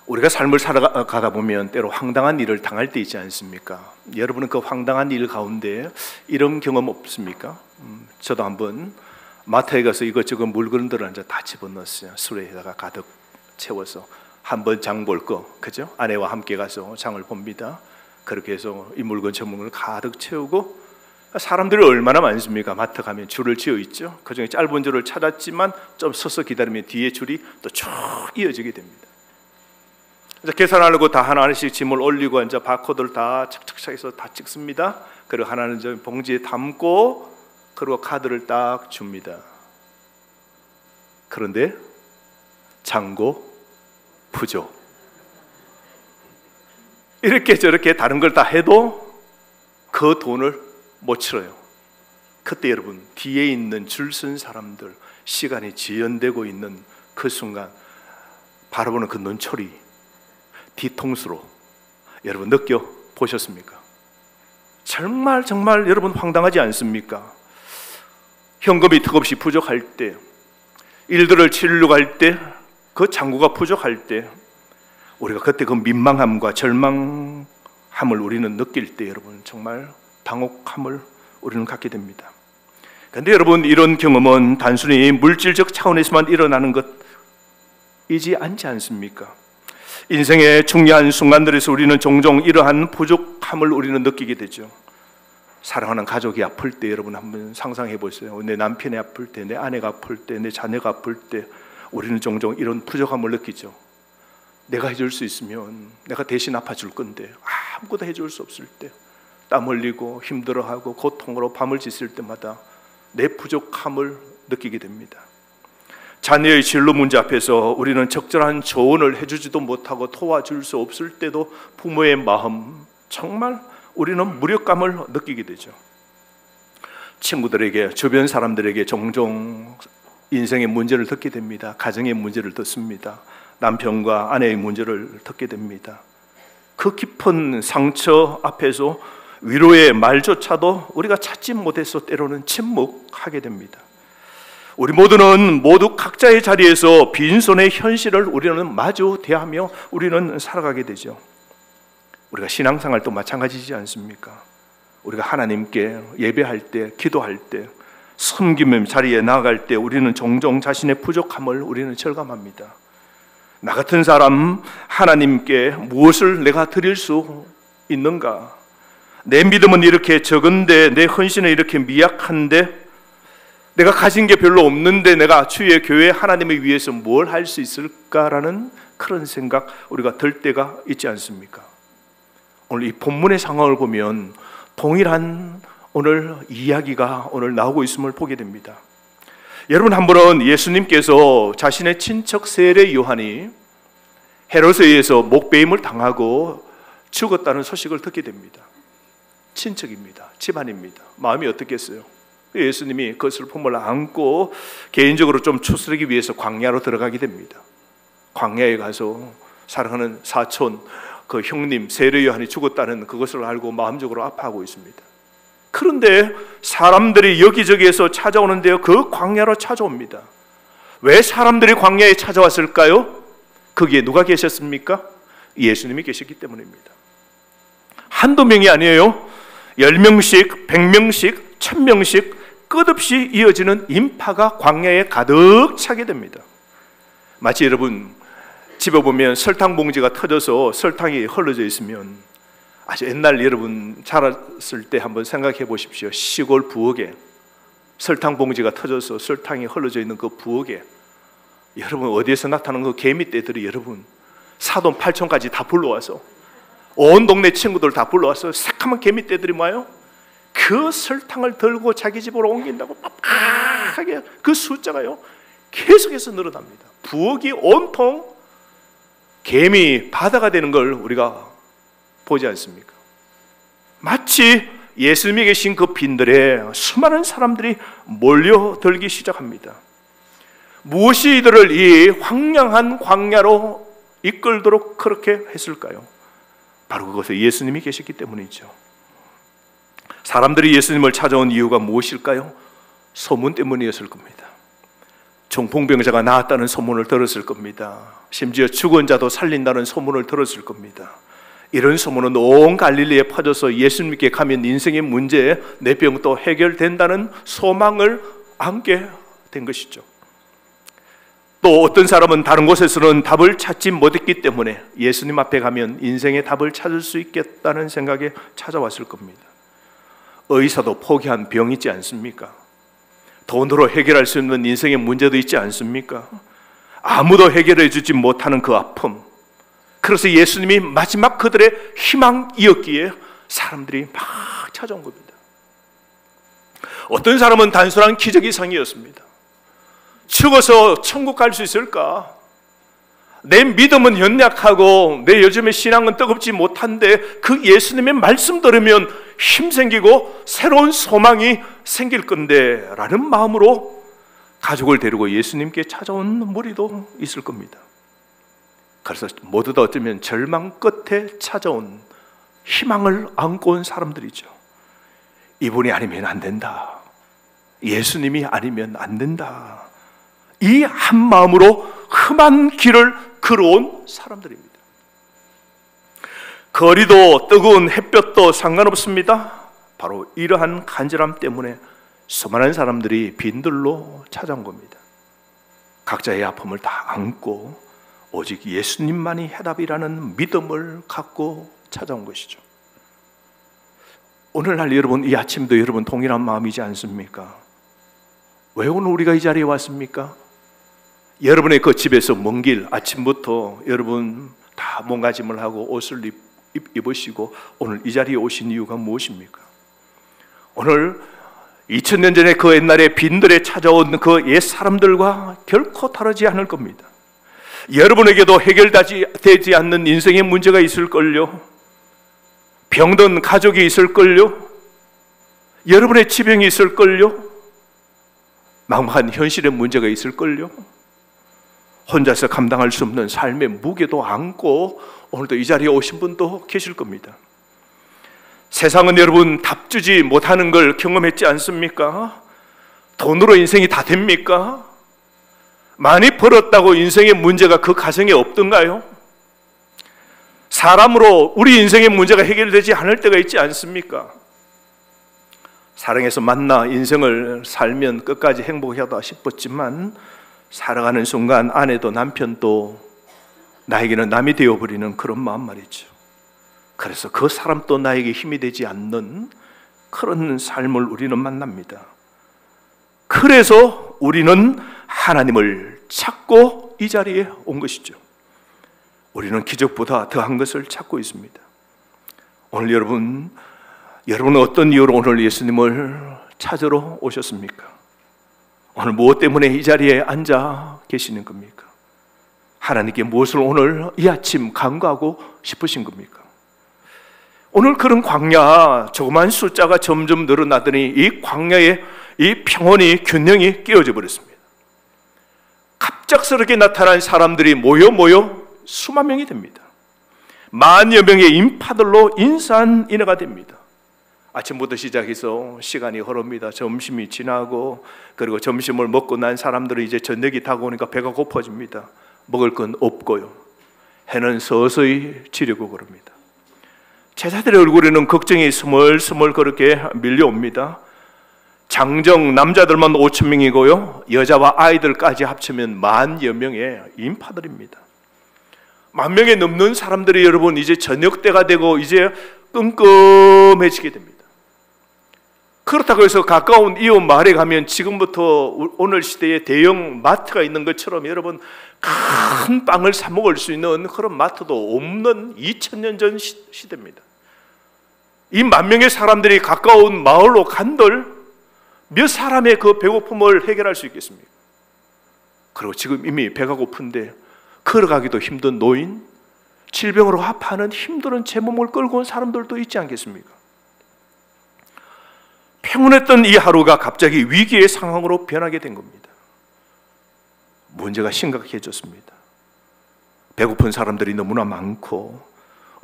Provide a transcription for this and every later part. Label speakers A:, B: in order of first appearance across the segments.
A: 우리가 삶을 살아가다 보면 때로 황당한 일을 당할 때 있지 않습니까? 여러분은 그 황당한 일 가운데 이런 경험 없습니까? 저도 한번 마트에 가서 이것저것 물건들을 이제 다 집어넣었어요. 수레에다가 가득 채워서 한번 장 볼 거, 그죠? 아내와 함께 가서 장을 봅니다. 그렇게 해서 이 물건 저 물건을 가득 채우고, 사람들이 얼마나 많습니까? 마트 가면 줄을 지어 있죠. 그중에 짧은 줄을 찾았지만 좀 서서 기다리면 뒤에 줄이 또 쭉 이어지게 됩니다. 이제 계산하려고 다 하나씩 짐을 올리고 이제 바코드를 다 착착착 해서 다 찍습니다. 그리고 하나는 저 봉지에 담고 그리고 카드를 딱 줍니다. 그런데 잔고 부족. 이렇게 저렇게 다른 걸 다 해도 그 돈을 못 치러요. 그때 여러분, 뒤에 있는 줄 쓴 사람들, 시간이 지연되고 있는 그 순간 바라보는 그 눈초리, 뒤통수로 여러분 느껴보셨습니까? 정말 여러분 황당하지 않습니까? 현금이 턱없이 부족할 때, 일들을 치르려고 할 때, 그 잔고가 부족할 때, 우리가 그때 그 민망함과 절망함을 우리는 느낄 때 여러분 정말 당혹함을 우리는 갖게 됩니다. 그런데 여러분, 이런 경험은 단순히 물질적 차원에서만 일어나는 것이지 않지 않습니까? 인생의 중요한 순간들에서 우리는 종종 이러한 부족함을 우리는 느끼게 되죠. 사랑하는 가족이 아플 때 여러분 한번 상상해 보세요. 내 남편이 아플 때, 내 아내가 아플 때, 내 자녀가 아플 때 우리는 종종 이런 부족함을 느끼죠. 내가 해줄 수 있으면 내가 대신 아파줄 건데 아무것도 해줄 수 없을 때, 땀 흘리고 힘들어하고 고통으로 밤을 지샐 때마다 내 부족함을 느끼게 됩니다. 자녀의 진로 문제 앞에서 우리는 적절한 조언을 해주지도 못하고 도와줄 수 없을 때도 부모의 마음, 정말 우리는 무력감을 느끼게 되죠. 친구들에게, 주변 사람들에게 종종 인생의 문제를 듣게 됩니다. 가정의 문제를 듣습니다. 남편과 아내의 문제를 듣게 됩니다. 그 깊은 상처 앞에서 위로의 말조차도 우리가 찾지 못해서 때로는 침묵하게 됩니다. 우리 모두 각자의 자리에서 빈손의 현실을 우리는 마주 대하며 우리는 살아가게 되죠. 우리가 신앙생활도 마찬가지지 않습니까? 우리가 하나님께 예배할 때, 기도할 때, 섬김의 자리에 나아갈 때 우리는 종종 자신의 부족함을 우리는 절감합니다. 나 같은 사람 하나님께 무엇을 내가 드릴 수 있는가? 내 믿음은 이렇게 적은데, 내 헌신은 이렇게 미약한데, 내가 가진 게 별로 없는데 내가 주의 교회 하나님을 위해서 뭘 할 수 있을까라는 그런 생각 우리가 들 때가 있지 않습니까? 오늘 이 본문의 상황을 보면 동일한 오늘 이야기가 오늘 나오고 있음을 보게 됩니다. 여러분, 한 번은 예수님께서 자신의 친척 세례 요한이 헤롯에 의해서 목베임을 당하고 죽었다는 소식을 듣게 됩니다. 친척입니다. 집안입니다. 마음이 어떻겠어요? 예수님이 그것을 품을 안고 개인적으로 좀 추스르기 위해서 광야로 들어가게 됩니다. 광야에 가서 사랑하는 사촌, 그 형님 세례 요한이 죽었다는 그것을 알고 마음적으로 아파하고 있습니다. 그런데 사람들이 여기저기에서 찾아오는데요, 그 광야로 찾아옵니다. 왜 사람들이 광야에 찾아왔을까요? 거기에 누가 계셨습니까? 예수님이 계셨기 때문입니다. 한두 명이 아니에요. 10명씩, 100명씩, 1000명씩 끝없이 이어지는 인파가 광야에 가득 차게 됩니다. 마치 여러분 집에 보면 설탕 봉지가 터져서 설탕이 흘러져 있으면, 아주 옛날 여러분 자랐을 때 한번 생각해 보십시오. 시골 부엌에 설탕 봉지가 터져서 설탕이 흘러져 있는 그 부엌에 여러분 어디에서 나타나는 그 개미떼들이 여러분 사돈 팔촌까지 다 불러와서, 온 동네 친구들 다 불러와서 새까만 개미떼들이 와요. 그 설탕을 들고 자기 집으로 옮긴다고 빡빡하게 그 숫자가요 계속해서 늘어납니다. 부엌이 온통 개미 바다가 되는 걸 우리가 보지 않습니까? 마치 예수님이 계신 그 빈들에 수많은 사람들이 몰려들기 시작합니다. 무엇이 이들을 이 황량한 광야로 이끌도록 그렇게 했을까요? 바로 그것은 예수님이 계셨기 때문이죠. 사람들이 예수님을 찾아온 이유가 무엇일까요? 소문 때문이었을 겁니다. 중풍병자가 나았다는 소문을 들었을 겁니다. 심지어 죽은 자도 살린다는 소문을 들었을 겁니다. 이런 소문은 온 갈릴리에 퍼져서 예수님께 가면 인생의 문제, 내 병도 해결된다는 소망을 안게 된 것이죠. 또 어떤 사람은 다른 곳에서는 답을 찾지 못했기 때문에 예수님 앞에 가면 인생의 답을 찾을 수 있겠다는 생각에 찾아왔을 겁니다. 의사도 포기한 병이 있지 않습니까? 돈으로 해결할 수 있는 인생의 문제도 있지 않습니까? 아무도 해결해 주지 못하는 그 아픔. 그래서 예수님이 마지막 그들의 희망이었기에 사람들이 막 찾아온 겁니다. 어떤 사람은 단순한 기적 이상이었습니다. 죽어서 천국 갈 수 있을까? 내 믿음은 연약하고 내 요즘의 신앙은 뜨겁지 못한데 그 예수님의 말씀 들으면 힘생기고 새로운 소망이 생길 건데 라는 마음으로 가족을 데리고 예수님께 찾아온 무리도 있을 겁니다. 그래서 모두 다 어쩌면 절망 끝에 찾아온 희망을 안고 온 사람들이죠. 이분이 아니면 안 된다. 예수님이 아니면 안 된다. 이 한 마음으로 험한 길을 걸어온 사람들입니다. 거리도 뜨거운 햇볕도 상관없습니다. 바로 이러한 간절함 때문에 수많은 사람들이 빈들로 찾아온 겁니다. 각자의 아픔을 다 안고 오직 예수님만이 해답이라는 믿음을 갖고 찾아온 것이죠. 오늘날 여러분, 이 아침도 여러분 동일한 마음이지 않습니까? 왜 오늘 우리가 이 자리에 왔습니까? 여러분의 그 집에서 먼 길 아침부터 여러분 다 몸가짐을 하고 옷을 입으시고 오늘 이 자리에 오신 이유가 무엇입니까? 오늘 2000년 전에 그 옛날에 빈들에 찾아온 그 옛 사람들과 결코 다르지 않을 겁니다. 여러분에게도 해결되지 않는 인생의 문제가 있을걸요. 병든 가족이 있을걸요. 여러분의 지병이 있을걸요. 막막한 현실의 문제가 있을걸요. 혼자서 감당할 수 없는 삶의 무게도 안고 오늘도 이 자리에 오신 분도 계실 겁니다. 세상은 여러분 답 주지 못하는 걸 경험했지 않습니까? 돈으로 인생이 다 됩니까? 많이 벌었다고 인생의 문제가 그 가정에 없던가요? 사람으로 우리 인생의 문제가 해결되지 않을 때가 있지 않습니까? 사랑해서 만나 인생을 살면 끝까지 행복하다 싶었지만 살아가는 순간 아내도 남편도 나에게는 남이 되어버리는 그런 마음 말이죠. 그래서 그 사람도 나에게 힘이 되지 않는 그런 삶을 우리는 만납니다. 그래서 우리는 하나님을 찾고 이 자리에 온 것이죠. 우리는 기적보다 더한 것을 찾고 있습니다. 오늘 여러분은 어떤 이유로 오늘 예수님을 찾으러 오셨습니까? 오늘 무엇 때문에 이 자리에 앉아 계시는 겁니까? 하나님께 무엇을 오늘 이 아침 간구하고 싶으신 겁니까? 오늘 그런 광야, 조그만 숫자가 점점 늘어나더니 이 광야에 이 평온이 균형이 깨어져 버렸습니다. 갑작스럽게 나타난 사람들이 모여 수만 명이 됩니다. 만여 명의 인파들로 인산인해가 됩니다. 아침부터 시작해서 시간이 흐릅니다. 점심이 지나고 그리고 점심을 먹고 난 사람들은 이제 저녁이 다가오니까 배가 고파집니다. 먹을 건 없고요. 해는 서서히 지려고 그럽니다. 제자들의 얼굴에는 걱정이 스멀스멀 그렇게 밀려옵니다. 장정 남자들만 5,000명이고요. 여자와 아이들까지 합치면 만여 명의 인파들입니다. 10,000명이 넘는 사람들이 여러분 이제 저녁 때가 되고 이제 끔끔해지게 됩니다. 그렇다고 해서 가까운 이웃 마을에 가면 지금부터 오늘 시대에 대형 마트가 있는 것처럼 여러분 큰 빵을 사 먹을 수 있는 그런 마트도 없는 2000년 전 시대입니다. 이 10,000명의 사람들이 가까운 마을로 간들 몇 사람의 그 배고픔을 해결할 수 있겠습니까? 그리고 지금 이미 배가 고픈데 걸어가기도 힘든 노인, 질병으로 아파하는 힘든 제 몸을 끌고 온 사람들도 있지 않겠습니까? 평온했던 이 하루가 갑자기 위기의 상황으로 변하게 된 겁니다. 문제가 심각해졌습니다. 배고픈 사람들이 너무나 많고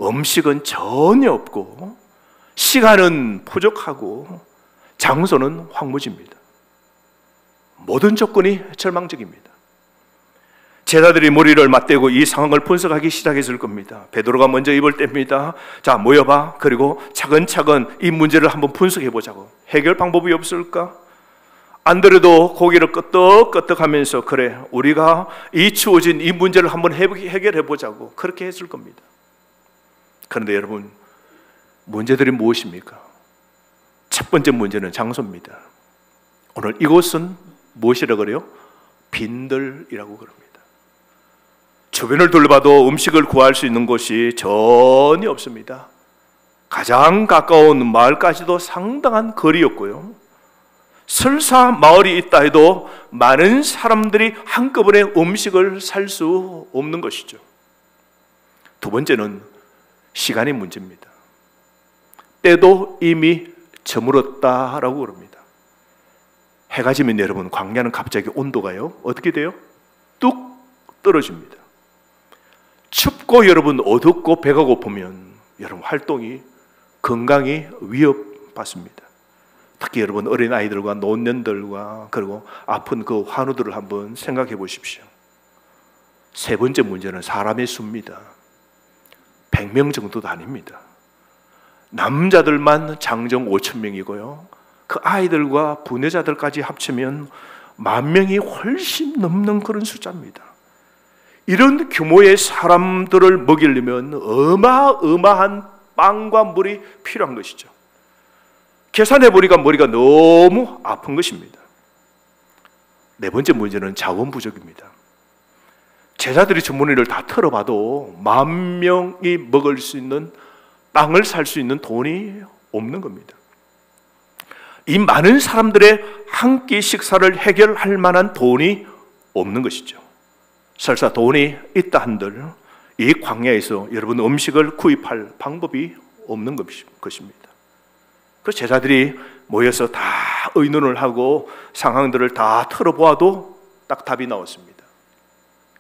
A: 음식은 전혀 없고 시간은 부족하고 장소는 황무지입니다. 모든 조건이 절망적입니다. 제자들이 머리를 맞대고 이 상황을 분석하기 시작했을 겁니다. 베드로가 먼저 입을 뗍니다. 자, 모여봐. 그리고 차근차근 이 문제를 한번 분석해 보자고. 해결 방법이 없을까? 안드레도 고개를 끄덕끄덕하면서 그래, 우리가 이 주어진 이 문제를 한번 해결해 보자고 그렇게 했을 겁니다. 그런데 여러분, 문제들이 무엇입니까? 첫 번째 문제는 장소입니다. 오늘 이곳은 무엇이라고 그래요? 빈들이라고 그럽니다. 주변을 둘러봐도 음식을 구할 수 있는 곳이 전혀 없습니다. 가장 가까운 마을까지도 상당한 거리였고요. 설사 마을이 있다 해도 많은 사람들이 한꺼번에 음식을 살 수 없는 것이죠. 두 번째는 시간의 문제입니다. 때도 이미 저물었다라고 그럽니다. 해가 지면 여러분, 광야는 갑자기 온도가요 어떻게 돼요? 뚝 떨어집니다. 춥고 여러분 어둡고 배가 고프면 여러분 활동이, 건강이 위협받습니다. 특히 여러분 어린아이들과 노년들과 그리고 아픈 그 환우들을 한번 생각해 보십시오. 세 번째 문제는 사람의 수입니다. 100명 정도도 아닙니다. 남자들만 장정 5,000명이고요. 그 아이들과 부녀자들까지 합치면 10,000명이 훨씬 넘는 그런 숫자입니다. 이런 규모의 사람들을 먹이려면 어마어마한 빵과 물이 필요한 것이죠. 계산해 보니까 머리가 너무 아픈 것입니다. 네 번째 문제는 자원 부족입니다. 제자들이 주머니를 다 털어봐도 10,000명이 먹을 수 있는, 땅을 살 수 있는 돈이 없는 겁니다. 이 많은 사람들의 한 끼 식사를 해결할 만한 돈이 없는 것이죠. 설사 돈이 있다 한들 이 광야에서 여러분 음식을 구입할 방법이 없는 것입니다. 그래서 제자들이 모여서 다 의논을 하고 상황들을 다 털어보아도 딱 답이 나왔습니다.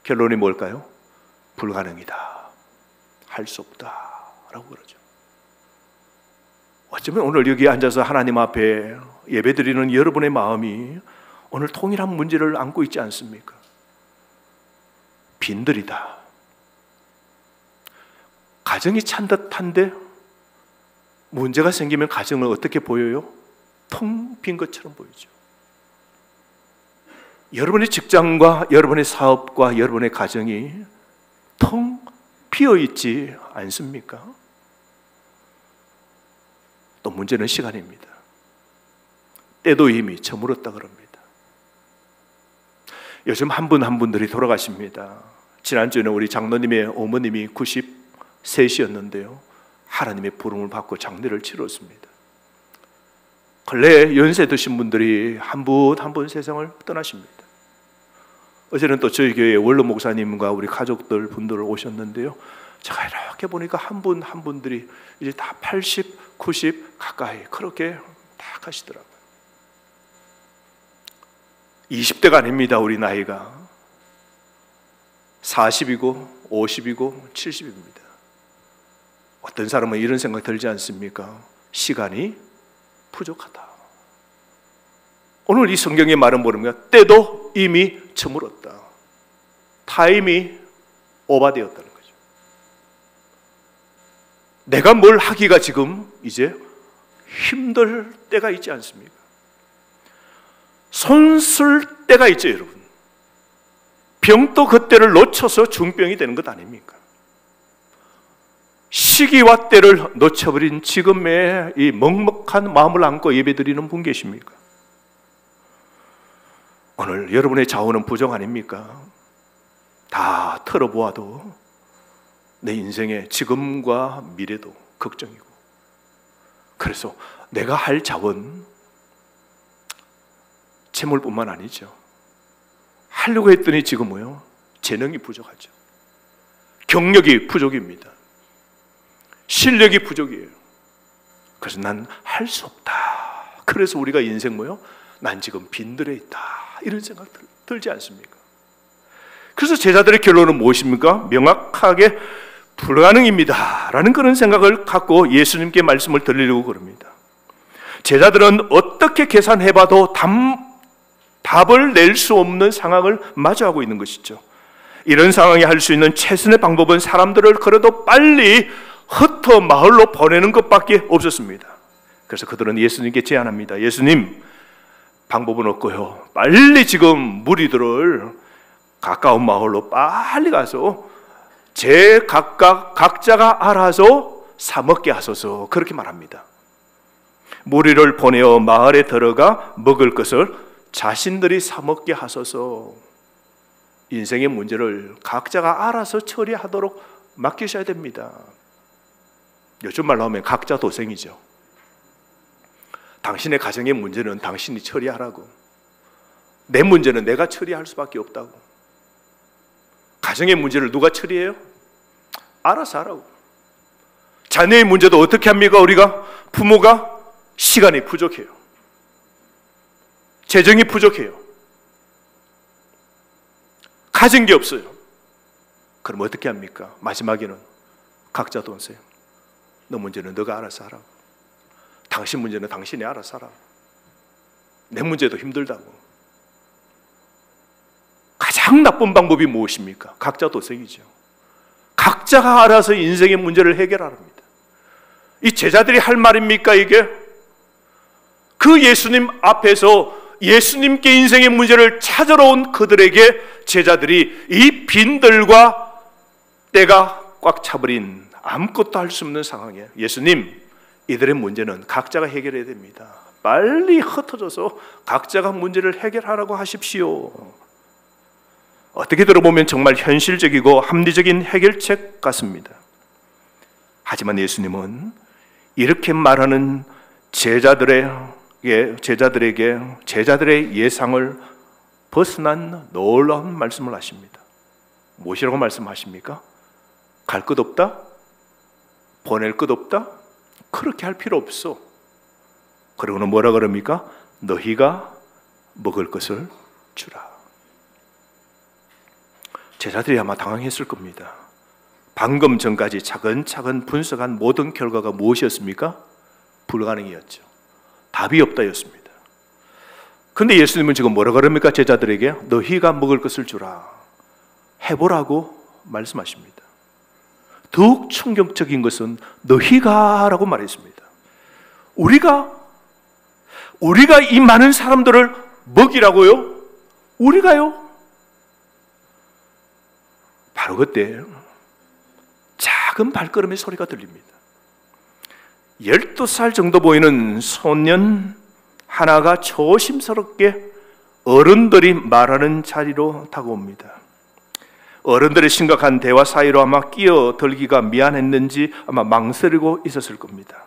A: 결론이 뭘까요? 불가능이다, 할 수 없다 라고 그러죠. 어쩌면 오늘 여기 앉아서 하나님 앞에 예배드리는 여러분의 마음이 오늘 통일한 문제를 안고 있지 않습니까? 빈들이다. 가정이 찬 듯한데 문제가 생기면 가정은 어떻게 보여요? 텅 빈 것처럼 보이죠. 여러분의 직장과 여러분의 사업과 여러분의 가정이 텅 비어 있지 않습니까? 또 문제는 시간입니다. 때도 이미 저물었다 그럽니다. 요즘 한 분 한 분들이 돌아가십니다. 지난주에는 우리 장로님의 어머님이 93이셨는데요. 하나님의 부름을 받고 장례를 치렀습니다. 근래 연세 드신 분들이 한 분 한 분 세상을 떠나십니다. 어제는 또 저희 교회 원로 목사님과 우리 가족들 분들 오셨는데요. 제가 이렇게 보니까 한 분 한 분들이 이제 다 80, 90 가까이 그렇게 다 가시더라고요. 20대가 아닙니다. 우리 나이가 40이고 50이고 70입니다. 어떤 사람은 이런 생각 들지 않습니까? 시간이 부족하다. 오늘 이 성경의 말은 뭐랍니까? 때도 이미 저물었다. 타임이 오버되었다는 거죠. 내가 뭘 하기가 지금 이제 힘들 때가 있지 않습니까? 손 쓸 때가 있죠, 여러분. 병도 그때를 놓쳐서 중병이 되는 것 아닙니까? 시기와 때를 놓쳐버린 지금의 이 먹먹한 마음을 안고 예배드리는 분 계십니까? 오늘 여러분의 자원은 부정 아닙니까? 다 털어보아도 내 인생의 지금과 미래도 걱정이고, 그래서 내가 할 자원, 재물뿐만 아니죠. 하려고 했더니 지금 뭐요? 재능이 부족하죠. 경력이 부족입니다. 실력이 부족이에요. 그래서 난 할 수 없다. 그래서 우리가 인생 뭐요? 난 지금 빈들에 있다. 이런 생각 들지 않습니까? 그래서 제자들의 결론은 무엇입니까? 명확하게 불가능입니다 라는 그런 생각을 갖고 예수님께 말씀을 드리려고 그럽니다. 제자들은 어떻게 계산해봐도 답을 낼 수 없는 상황을 마주하고 있는 것이죠. 이런 상황에 할 수 있는 최선의 방법은 사람들을 그래도 빨리 흩어 마을로 보내는 것밖에 없었습니다. 그래서 그들은 예수님께 제안합니다. 예수님, 방법은 없고요, 빨리 지금 무리들을 가까운 마을로 빨리 가서 각자가 알아서 사 먹게 하소서, 그렇게 말합니다. 무리를 보내어 마을에 들어가 먹을 것을 자신들이 사 먹게 하소서. 인생의 문제를 각자가 알아서 처리하도록 맡기셔야 됩니다. 요즘 말로 하면 각자 도생이죠. 당신의 가정의 문제는 당신이 처리하라고, 내 문제는 내가 처리할 수밖에 없다고. 가정의 문제를 누가 처리해요? 알아서 하라고. 자녀의 문제도 어떻게 합니까? 우리가 부모가 시간이 부족해요, 재정이 부족해요, 가진 게 없어요. 그럼 어떻게 합니까? 마지막에는 각자 돈세요. 너 문제는 너가 알아서 하라고, 당신 문제는 당신이 알아서 하라고, 내 문제도 힘들다고. 가장 나쁜 방법이 무엇입니까? 각자 도생이죠. 각자가 알아서 인생의 문제를 해결하랍니다. 이 제자들이 할 말입니까 이게? 그 예수님 앞에서 예수님께 인생의 문제를 찾으러 온 그들에게 제자들이 이 빈들과 때가 꽉 차버린 아무것도 할 수 없는 상황에, 예수님, 이들의 문제는 각자가 해결해야 됩니다. 빨리 흩어져서 각자가 문제를 해결하라고 하십시오. 어떻게 들어보면 정말 현실적이고 합리적인 해결책 같습니다. 하지만 예수님은 이렇게 말하는 제자들의 예상을 벗어난 놀라운 말씀을 하십니다. 무엇이라고 말씀하십니까? 갈 것 없다? 보낼 것 없다? 그렇게 할 필요 없어. 그러고는 뭐라 그럽니까? 너희가 먹을 것을 주라. 제자들이 아마 당황했을 겁니다. 방금 전까지 차근차근 분석한 모든 결과가 무엇이었습니까? 불가능이었죠. 답이 없다였습니다. 그런데 예수님은 지금 뭐라 그럽니까? 제자들에게 너희가 먹을 것을 주라, 해보라고 말씀하십니다. 더욱 충격적인 것은 너희가 라고 말했습니다. 우리가 이 많은 사람들을 먹이라고요? 우리가요? 바로 그때 작은 발걸음의 소리가 들립니다. 12살 정도 보이는 소년 하나가 조심스럽게 어른들이 말하는 자리로 다가옵니다. 어른들의 심각한 대화 사이로 아마 끼어들기가 미안했는지 아마 망설이고 있었을 겁니다.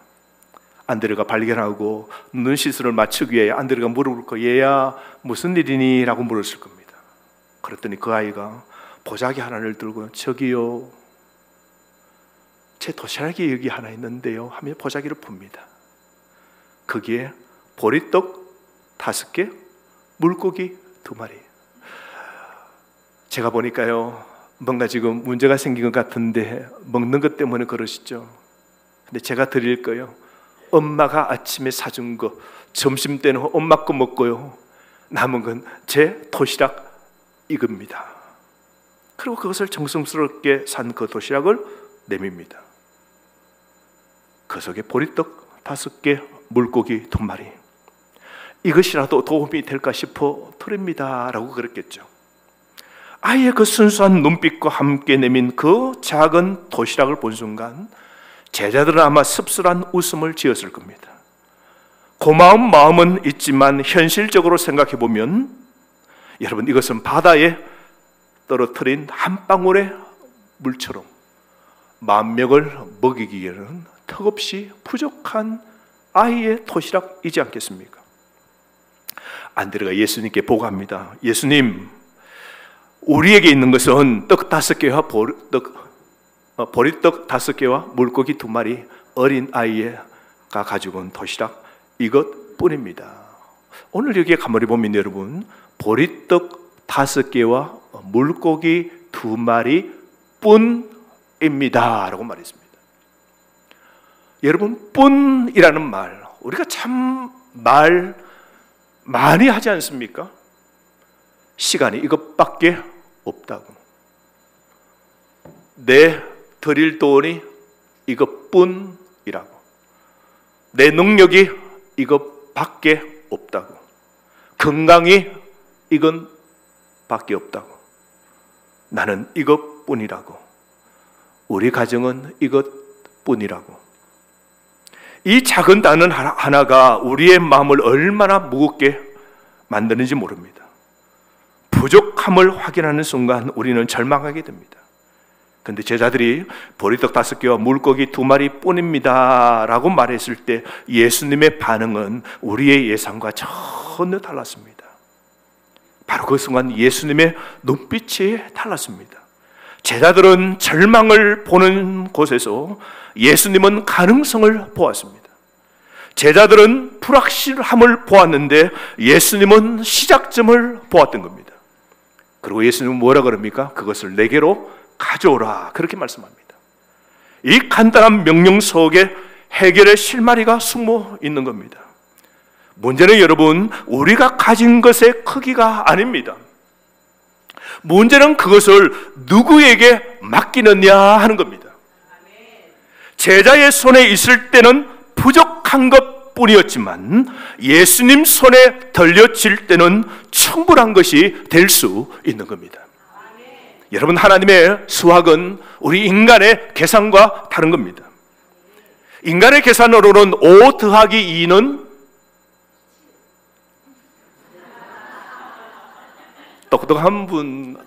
A: 안드레가 발견하고 눈시술을 맞추기 위해 안드레가 물어볼 거, 얘야 무슨 일이니? 라고 물었을 겁니다. 그랬더니 그 아이가 보자기 하나를 들고 저기요, 제 도시락이 여기 하나 있는데요 하며 보자기를 풉니다. 거기에 보리떡 5개, 물고기 2마리. 제가 보니까요, 뭔가 지금 문제가 생긴 것 같은데 먹는 것 때문에 그러시죠? 근데 제가 드릴 거요, 엄마가 아침에 사준 거, 점심 때는 엄마 거 먹고요, 남은 건 제 도시락 이겁니다. 그리고 그것을 정성스럽게 산 그 도시락을 내밉니다. 그 속에 보리떡 5개, 물고기 2마리. 이것이라도 도움이 될까 싶어 드립니다 라고 그랬겠죠. 아이의 그 순수한 눈빛과 함께 내민 그 작은 도시락을 본 순간 제자들은 아마 씁쓸한 웃음을 지었을 겁니다. 고마운 마음은 있지만 현실적으로 생각해 보면 여러분, 이것은 바다에 떨어뜨린 한 방울의 물처럼 만명을 먹이기 위해서는 턱없이 부족한 아이의 도시락이지 않겠습니까? 안드레가 예수님께 보고합니다. 예수님, 우리에게 있는 것은 떡 5개와 보리떡 5개와 물고기 2마리, 어린 아이가 가지고 온 도시락 이것뿐입니다. 오늘 여기에 가만히 보면 여러분, 보리떡 5개와 물고기 2마리 뿐입니다 라고 말했습니다. 여러분, 뿐이라는 말, 우리가 참 말 많이 하지 않습니까? 시간이 이것밖에 없다고. 내 드릴 돈이 이것뿐이라고. 내 능력이 이것밖에 없다고. 건강이 이건 밖에 없다고. 나는 이것뿐이라고. 우리 가정은 이것뿐이라고. 이 작은 단어 하나가 우리의 마음을 얼마나 무겁게 만드는지 모릅니다. 부족함을 확인하는 순간 우리는 절망하게 됩니다. 그런데 제자들이 보리떡 5개와 물고기 2마리 뿐입니다 라고 말했을 때 예수님의 반응은 우리의 예상과 전혀 달랐습니다. 바로 그 순간 예수님의 눈빛이 달랐습니다. 제자들은 절망을 보는 곳에서 예수님은 가능성을 보았습니다. 제자들은 불확실함을 보았는데 예수님은 시작점을 보았던 겁니다. 그리고 예수님은 뭐라 그럽니까? 그것을 내게로 가져오라, 그렇게 말씀합니다. 이 간단한 명령 속에 해결의 실마리가 숨어 있는 겁니다. 문제는 여러분, 우리가 가진 것의 크기가 아닙니다. 문제는 그것을 누구에게 맡기느냐 하는 겁니다. 제자의 손에 있을 때는 부족한 것뿐이었지만 예수님 손에 들려질 때는 충분한 것이 될 수 있는 겁니다. 여러분, 하나님의 수학은 우리 인간의 계산과 다른 겁니다. 인간의 계산으로는 5 더하기 2는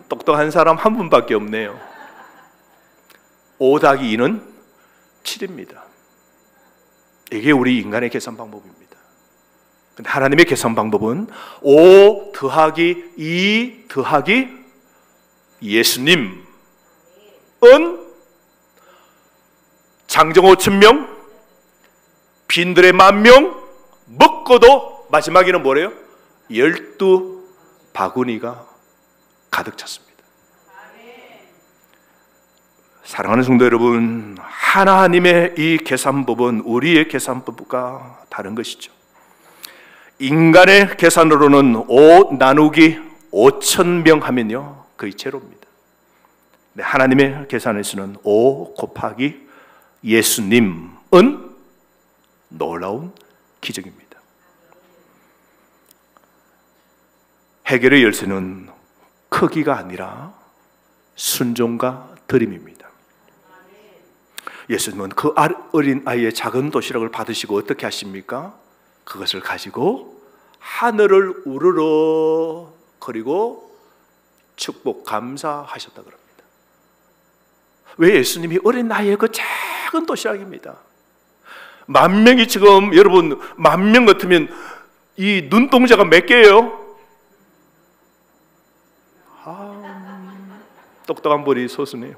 A: 똑똑한 사람 한 분밖에 없네요. 5 더하기 2는 7입니다. 이게 우리 인간의 계산 방법입니다. 근데 하나님의 계산 방법은 5 더하기 2 더하기 예수님은 장정 5,000명, 빈들의 10,000명, 먹고도 마지막에는 뭐래요? 12바구니가 가득 찼습니다. 사랑하는 성도 여러분, 하나님의 이 계산법은 우리의 계산법과 다른 것이죠. 인간의 계산으로는 5 나누기 5,000명 하면요 거의 제로입니다. 하나님의 계산에서는 5 곱하기 예수님은 놀라운 기적입니다. 해결의 열쇠는 크기가 아니라 순종과 드림입니다. 예수님은 그 어린 아이의 작은 도시락을 받으시고 어떻게 하십니까? 그것을 가지고 하늘을 우러러 거리고 축복 감사하셨다 그럽니다. 왜? 예수님이 어린 나이의 그 작은 도시락입니다. 10,000명이 지금, 여러분 10,000명 같으면 이 눈동자가 몇 개예요? 똑똑한 분이 소수네요.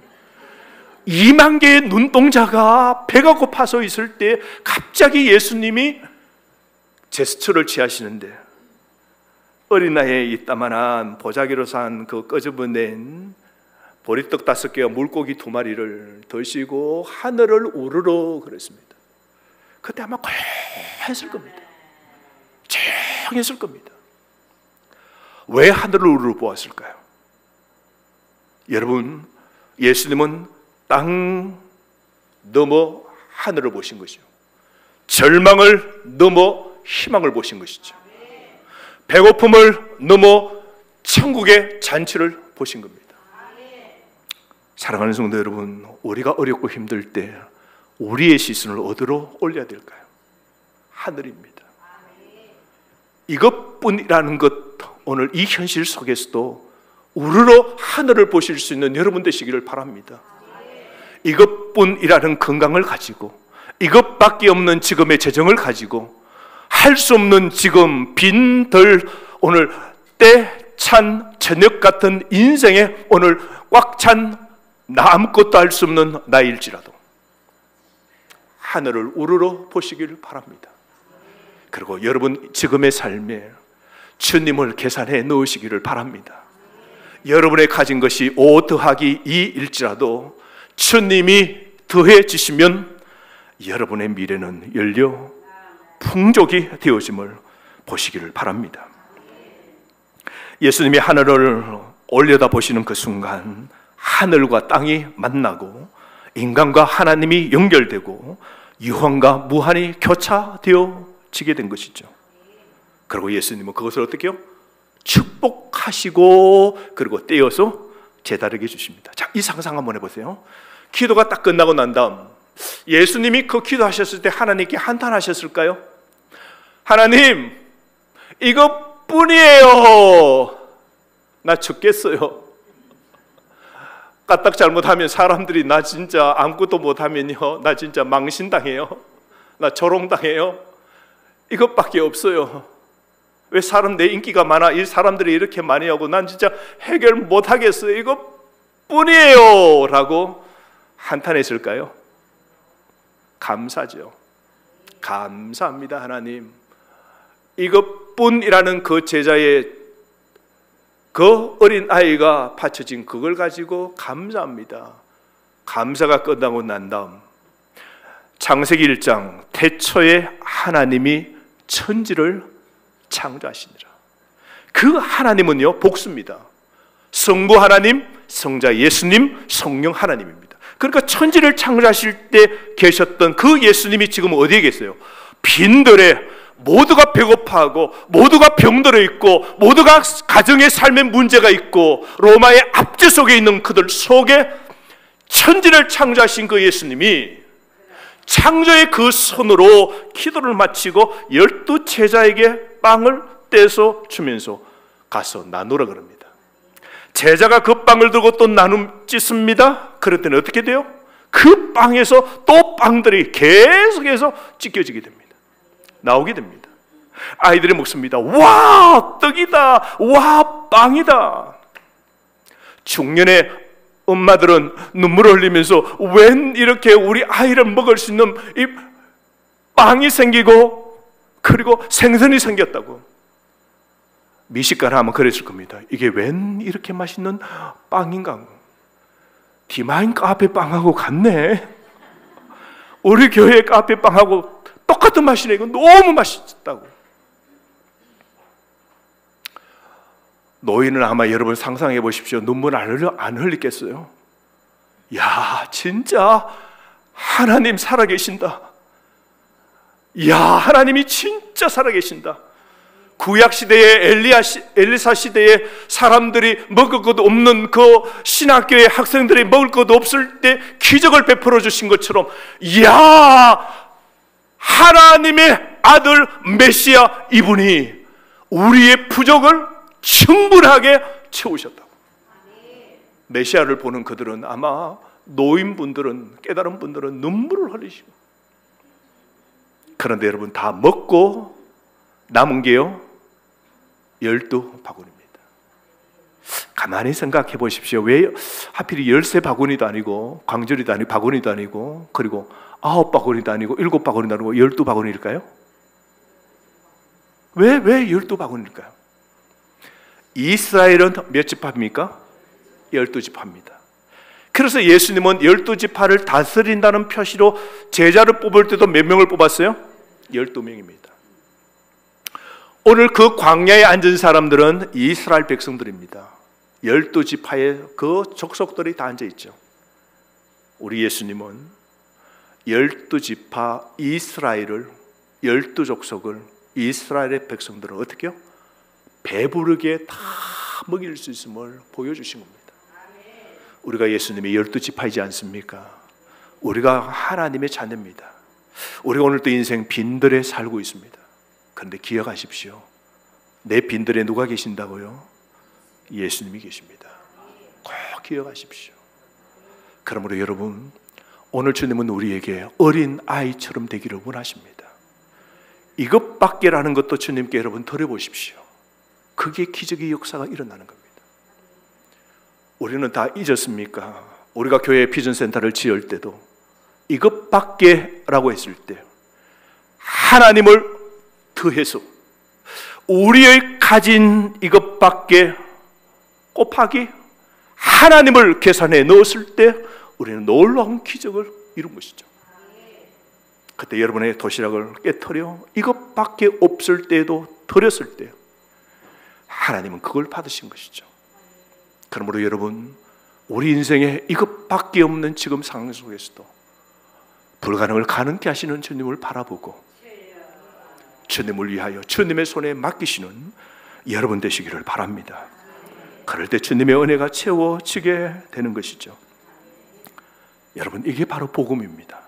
A: 2만 개의 눈동자가 배가 고파서 있을 때 갑자기 예수님이 제스처를 취하시는데 어린아이의 이따만한 보자기로 산 그 꺼집어낸 보리떡 5개와 물고기 2마리를 드시고 하늘을 우르르 그랬습니다. 그때 아마 고요했을 겁니다. 조용했을 겁니다. 왜 하늘을 우르르 보았을까요? 여러분, 예수님은 땅 넘어 하늘을 보신 것이요, 절망을 넘어 희망을 보신 것이죠. 배고픔을 넘어 천국의 잔치를 보신 겁니다. 사랑하는 성도 여러분, 우리가 어렵고 힘들 때 우리의 시선을 어디로 올려야 될까요? 하늘입니다. 이것뿐이라는 것, 오늘 이 현실 속에서도 우르르 하늘을 보실 수 있는 여러분 되시기를 바랍니다. 이것뿐이라는 건강을 가지고, 이것밖에 없는 지금의 재정을 가지고, 할 수 없는 지금 빈들, 오늘 때찬 저녁 같은 인생에 오늘 꽉 찬 나 아무것도 할 수 없는 나일지라도 하늘을 우러러 보시기를 바랍니다. 그리고 여러분 지금의 삶에 주님을 계산해 넣으시기를 바랍니다. 여러분의 가진 것이 5 더하기 2일지라도 주님이 더해 주시면 여러분의 미래는 열려 풍족이 되어짐을 보시기를 바랍니다. 예수님이 하늘을 올려다 보시는 그 순간 하늘과 땅이 만나고 인간과 하나님이 연결되고 유한과 무한이 교차되어지게 된 것이죠. 그리고 예수님은 그것을 어떻게 해요? 축복하시고 그리고 떼어서 제자에게 주십니다. 자, 이 상상 한번 해보세요. 기도가 딱 끝나고 난 다음 예수님이 그 기도하셨을 때 하나님께 한탄하셨을까요? 하나님, 이것뿐이에요. 나 죽겠어요. 까딱 잘못하면 사람들이 나 진짜 아무것도 못하면요, 나 진짜 망신당해요. 나 조롱당해요. 이것밖에 없어요. 왜 사람 내 인기가 많아? 이 사람들이 이렇게 많이 하고 난 진짜 해결 못하겠어요. 이것뿐이에요 라고 한탄했을까요? 감사죠. 감사합니다 하나님. 이것뿐이라는 그 제자의 그 어린 아이가 바쳐진 그걸 가지고 감사합니다. 감사가 끝나고 난 다음 창세기 1장 태초에 하나님이 천지를 창조하시니라. 그 하나님은요 복수입니다. 성부 하나님, 성자 예수님, 성령 하나님입니다. 그러니까 천지를 창조하실 때 계셨던 그 예수님이 지금 어디에 계세요? 빈들에 모두가 배고파하고 모두가 병들어 있고 모두가 가정의 삶의 문제가 있고 로마의 압제 속에 있는 그들 속에 천지를 창조하신 그 예수님이 창조의 그 손으로 기도를 마치고 12 제자에게 빵을 떼서 주면서 가서 나누라 그럽니다. 제자가 그 빵을 들고 또 나눔 찢습니다. 그랬더니 어떻게 돼요? 그 빵에서 또 빵들이 계속해서 찢겨지게 됩니다. 나오게 됩니다. 아이들이 먹습니다. 와, 떡이다. 와, 빵이다. 중년의 엄마들은 눈물을 흘리면서 웬 이렇게 우리 아이를 먹을 수 있는 이 빵이 생기고 그리고 생선이 생겼다고. 미식가를 하면 그랬을 겁니다. 이게 웬 이렇게 맛있는 빵인가? 디마인 카페 빵하고 같네. 우리 교회 카페 빵하고 똑같은 맛이네. 이거 너무 맛있다고. 노인은 아마 여러분 상상해 보십시오. 눈물 안 흘리겠어요? 야, 진짜 하나님 살아계신다. 야, 하나님이 진짜 살아계신다. 구약 시대에 엘리사 시대에 사람들이 먹을 것도 없는 그 신학교의 학생들이 먹을 것도 없을 때 기적을 베풀어 주신 것처럼, 야, 하나님의 아들 메시아 이분이 우리의 부족을 충분하게 채우셨다고. 메시아를 보는 그들은 아마 노인분들은, 깨달은 분들은 눈물을 흘리시고, 그런데 여러분 다 먹고 남은 게요 12바구니입니다. 가만히 생각해 보십시오. 왜 하필 13바구니도 아니고 광절이도 아니고 바구니도 아니고 그리고 9바구니도 아니고 7바구니도 아니고 12바구니일까요? 왜 12바구니일까요? 이스라엘은 몇 지파입니까? 12지파입니다. 그래서 예수님은 12지파를 다스린다는 표시로 제자를 뽑을 때도 몇 명을 뽑았어요? 12명입니다. 오늘 그 광야에 앉은 사람들은 이스라엘 백성들입니다. 12지파의 그 족속들이 다 앉아있죠. 우리 예수님은 12지파 이스라엘을, 12족속을, 이스라엘의 백성들을 어떻게 해요? 배부르게 다 먹일 수 있음을 보여주신 겁니다. 우리가 예수님의 12지파이지 않습니까? 우리가 하나님의 자녀입니다. 우리가 오늘도 인생 빈들에 살고 있습니다. 그런데 기억하십시오. 내 빈들에 누가 계신다고요? 예수님이 계십니다. 꼭 기억하십시오. 그러므로 여러분, 오늘 주님은 우리에게 어린 아이처럼 되기를 원하십니다. 이것밖에라는 것도 주님께 여러분 드려보십시오. 그게 기적의 역사가 일어나는 겁니다. 우리는 다 잊었습니까? 우리가 교회 비전센터를 지을 때도 이것밖에 라고 했을 때 하나님을 더해서 우리의 가진 이것밖에 곱하기 하나님을 계산해 넣었을 때 우리는 놀라운 기적을 이룬 것이죠. 그때 여러분의 도시락을 깨트려 이것밖에 없을 때도 드렸을 때 하나님은 그걸 받으신 것이죠. 그러므로 여러분, 우리 인생에 이것밖에 없는 지금 상황 속에서도 불가능을 가능케 하시는 주님을 바라보고 주님을 위하여 주님의 손에 맡기시는 여러분 되시기를 바랍니다. 그럴 때 주님의 은혜가 채워지게 되는 것이죠. 여러분, 이게 바로 복음입니다.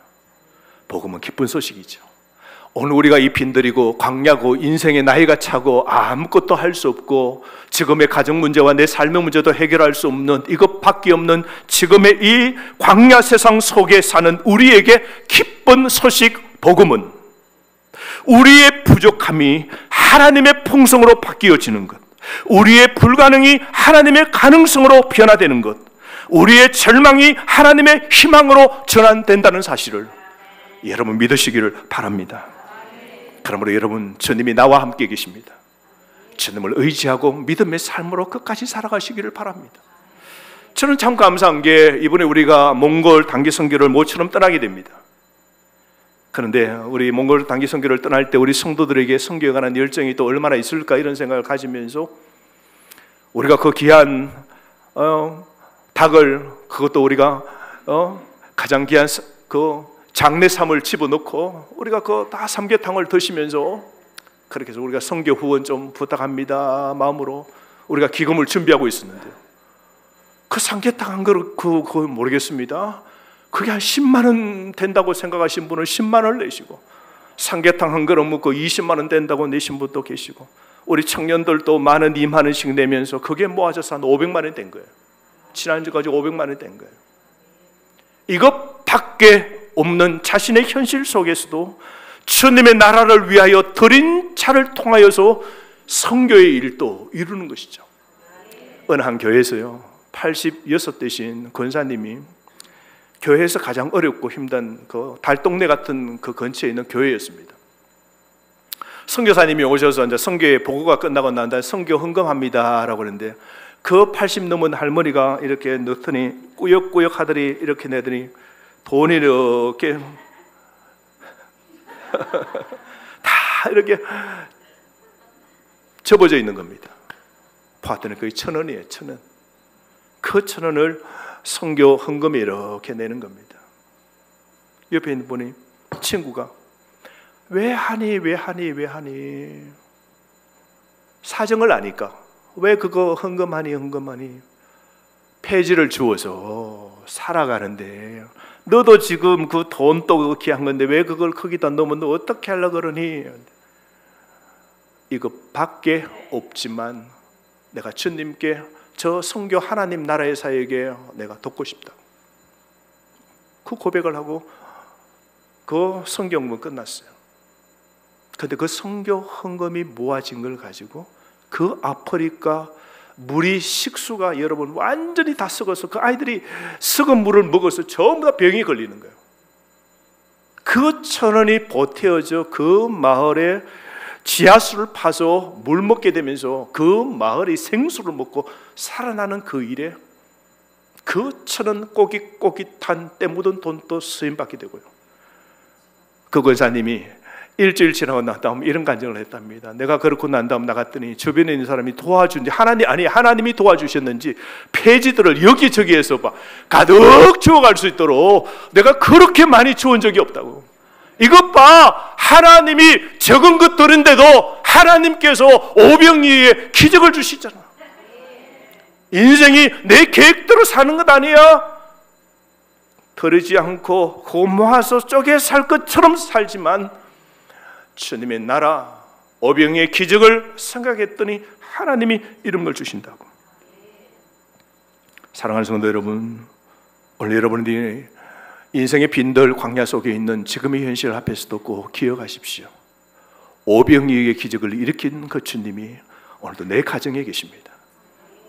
A: 복음은 기쁜 소식이죠. 오늘 우리가 이 빈들이고 광야고 인생의 나이가 차고 아무것도 할 수 없고 지금의 가정 문제와 내 삶의 문제도 해결할 수 없는 이것밖에 없는 지금의 이 광야 세상 속에 사는 우리에게 기쁜 소식 복음은 우리의 부족함이 하나님의 풍성으로 바뀌어지는 것, 우리의 불가능이 하나님의 가능성으로 변화되는 것, 우리의 절망이 하나님의 희망으로 전환된다는 사실을 여러분 믿으시기를 바랍니다. 그러므로 여러분, 주님이 나와 함께 계십니다. 주님을 의지하고 믿음의 삶으로 끝까지 살아가시기를 바랍니다. 저는 참 감사한 게 이번에 우리가 몽골 단기 선교를 모처럼 떠나게 됩니다. 그런데 우리 몽골 단기 선교를 떠날 때 우리 성도들에게 선교에 관한 열정이 또 얼마나 있을까 이런 생각을 가지면서 우리가 그 귀한 닭을, 그것도 우리가 가장 귀한 그 장내삼을 집어넣고 우리가 그 다 삼계탕을 드시면서 그렇게 해서 우리가 선교 후원 좀 부탁합니다 마음으로 우리가 기금을 준비하고 있었는데요, 그 삼계탕 한 그릇 그거 모르겠습니다. 그게 한 10만 원 된다고 생각하신 분은 10만 원을 내시고, 삼계탕 한 그릇 먹고 20만 원 된다고 내신 분도 계시고, 우리 청년들도 만 원, 2만 원씩 내면서 그게 모아져서 한 500만 원 된 거예요. 지난주까지 500만 원 된 거예요. 이것밖에 없는 자신의 현실 속에서도 주님의 나라를 위하여 드린 차를 통하여서 선교의 일도 이루는 것이죠. 어느 한 교회에서요, 86되신 권사님이 교회에서 가장 어렵고 힘든 그 달동네 같은 그 근처에 있는 교회였습니다. 선교사님이 오셔서 이제 선교의 보고가 끝나고 난 다음에 선교 헌금합니다라고 그러는데, 그 80 넘은 할머니가 이렇게 넣더니 꾸역꾸역 하더니 이렇게 내더니 돈이 이렇게 다 이렇게 접어져 있는 겁니다. 봤더니 그게 1,000원이에요. 1,000원. 그 1,000원을 선교 헌금에 이렇게 내는 겁니다. 옆에 있는 분이, 친구가 왜 하니 사정을 아니까 왜 그거 헌금하니 폐지를 주어서 살아가는데 너도 지금 그 돈도 그렇게 한 건데 왜 그걸 거기다 넣으면 너 어떻게 하려고 그러니? 이것밖에 없지만 내가 주님께 저 선교 하나님 나라의 사역에 내가 돕고 싶다. 그 고백을 하고 그 선교는 끝났어요. 그런데 그 선교 헌금이 모아진 걸 가지고 그 아프리카 물이, 식수가 여러분 완전히 다 썩어서 그 아이들이 썩은 물을 먹어서 전부 다 병이 걸리는 거예요. 그 1,000원이 보태어져 그 마을에 지하수를 파서 물 먹게 되면서 그 마을이 생수를 먹고 살아나는 그 일에 그 1,000원 꼬깃꼬깃한 때 묻은 돈도 쓰임받게 되고요. 그 권사님이 일주일 지나고 난 다음 이런 간증을 했답니다. 내가 그렇고 난 다음 나갔더니 주변에 있는 사람이 도와준지 하나님이 도와주셨는지 폐지들을 여기저기에서 가득 주워갈 수 있도록 내가 그렇게 많이 주운 적이 없다고. 이것 봐, 하나님이 적은 것들인데도 하나님께서 오병이어의 기적을 주시잖아. 인생이 내 계획대로 사는 것 아니야. 털지 않고 고모아서 쪼개 살 것처럼 살지만 주님의 나라, 오병이의 기적을 생각했더니 하나님이 이런 걸 주신다고. 사랑하는 성도 여러분, 오늘 여러분들이 인생의 빈들 광야 속에 있는 지금의 현실 앞에서도 꼭 기억하십시오. 오병이의 기적을 일으킨 그 주님이 오늘도 내 가정에 계십니다.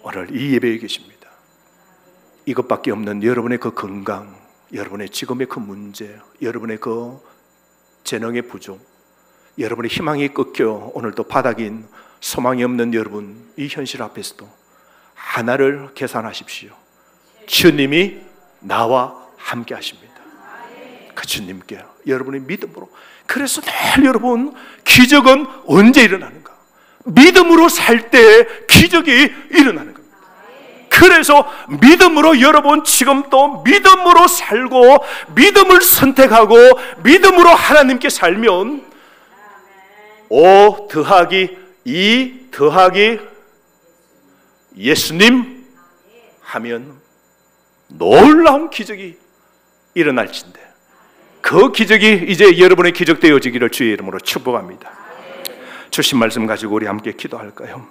A: 오늘 이 예배에 계십니다. 이것밖에 없는 여러분의 그 건강, 여러분의 지금의 그 문제, 여러분의 그 재능의 부족, 여러분의 희망이 꺾여 오늘도 바닥인 소망이 없는 여러분, 이 현실 앞에서도 하나를 계산하십시오. 주님이 나와 함께 하십니다. 그 주님께 여러분의 믿음으로. 그래서 늘 여러분, 기적은 언제 일어나는가? 믿음으로 살 때 기적이 일어나는 겁니다. 그래서 믿음으로 여러분 지금 또 믿음으로 살고 믿음을 선택하고 믿음으로 하나님께 살면 5 더하기 2 더하기 예수님 하면 놀라운 기적이 일어날진데 그 기적이 이제 여러분의 기적 되어지기를 주의 이름으로 축복합니다. 주신 말씀 가지고 우리 함께 기도할까요?